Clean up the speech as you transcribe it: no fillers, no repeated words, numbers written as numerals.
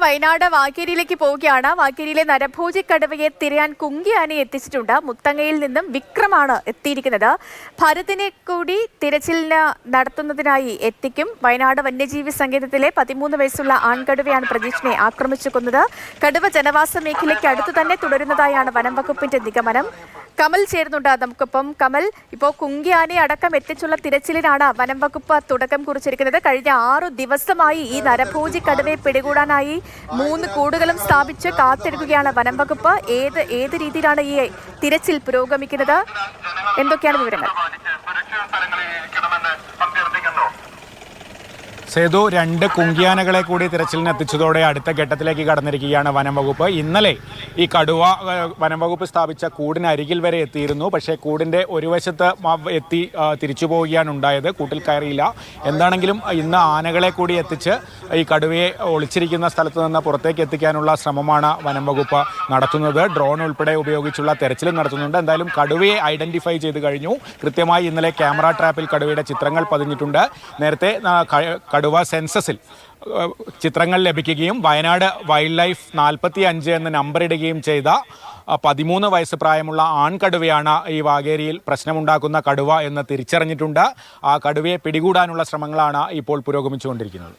വയനാട് വാക്കേരിയിലേക്ക് പോവുകയാണ്. വാക്കേരിയിലെ നരഭോജി കടുവയെ തിരയാൻ കുങ്കിയാനയെ എത്തിച്ചിട്ടുണ്ട്. മുത്തങ്ങയിൽ നിന്നും വിക്രമാണ് എത്തിയിരിക്കുന്നത്. ഭരതിനെ കൂടി തിരച്ചിലിന് നടത്തുന്നതിനായി എത്തിക്കും. വയനാട് വന്യജീവി സങ്കേതത്തിലെ 13 വയസ്സുള്ള ആൺകടുവയാണ് പ്രതീക്ഷിനെ ആക്രമിച്ചു കൊന്നത്. കടുവ ജനവാസ മേഖലയ്ക്ക് അടുത്തു തന്നെ തുടരുന്നതായാണ് വനം വകുപ്പിന്റെ നിഗമനം. കമൽ ചേരുന്നുണ്ട് നമുക്കൊപ്പം. കമൽ, ഇപ്പോൾ കുങ്കിയാനയെ അടക്കം എത്തിച്ചുള്ള തിരച്ചിലിനാണ് വനം വകുപ്പ് തുടക്കം കുറിച്ചിരിക്കുന്നത്. കഴിഞ്ഞ 6 ദിവസമായി ഈ നരഭോജി കടുവയെ പിടികൂടാനായി 3 കൂടുകളും സ്ഥാപിച്ച് കാത്തിരിക്കുകയാണ് വനം വകുപ്പ്. ഏത് രീതിയിലാണ് ഈ തിരച്ചിൽ പുരോഗമിക്കുന്നത്? എന്തൊക്കെയാണ് വിവരങ്ങൾ? സേതു, 2 കുങ്കിയാനകളെ കൂടി തിരച്ചിലിന് എത്തിച്ചതോടെ അടുത്ത ഘട്ടത്തിലേക്ക് കടന്നിരിക്കുകയാണ് വനം വകുപ്പ്. ഇന്നലെ ഈ കടുവ വനം വകുപ്പ് സ്ഥാപിച്ച കൂടിനരികിൽ വരെ എത്തിയിരുന്നു. പക്ഷേ കൂടിൻ്റെ ഒരു വശത്ത് എത്തി തിരിച്ചു പോവുകയാണ് ഉണ്ടായത്. കൂട്ടിൽ കയറിയില്ല. എന്താണെങ്കിലും ഇന്ന് ആനകളെ കൂടി എത്തിച്ച് ഈ കടുവയെ ഒളിച്ചിരിക്കുന്ന സ്ഥലത്ത് നിന്ന് പുറത്തേക്ക് എത്തിക്കാനുള്ള ശ്രമമാണ് വനം വകുപ്പ് നടത്തുന്നത്. ഡ്രോൺ ഉൾപ്പെടെ ഉപയോഗിച്ചുള്ള തെരച്ചിലും നടത്തുന്നുണ്ട്. എന്തായാലും കടുവയെ ഐഡന്റിഫൈ ചെയ്ത് കഴിഞ്ഞു. കൃത്യമായി ഇന്നലെ ക്യാമറ ട്രാപ്പിൽ കടുവയുടെ ചിത്രങ്ങൾ പതിഞ്ഞിട്ടുണ്ട്. നേരത്തെ കടുവ സെൻസസിൽ ചിത്രങ്ങൾ ലഭിക്കുകയും വയനാട് വൈൽഡ് ലൈഫ് 45 എന്ന് നമ്പറിടുകയും ചെയ്ത 13 വയസ്സ് പ്രായമുള്ള ആൺകടുവയാണ് ഈ വാഗേരിയിൽ പ്രശ്നമുണ്ടാക്കുന്ന കടുവ എന്ന് തിരിച്ചറിഞ്ഞിട്ടുണ്ട്. ആ കടുവയെ പിടികൂടാനുള്ള ശ്രമങ്ങളാണ് ഇപ്പോൾ പുരോഗമിച്ചുകൊണ്ടിരിക്കുന്നത്.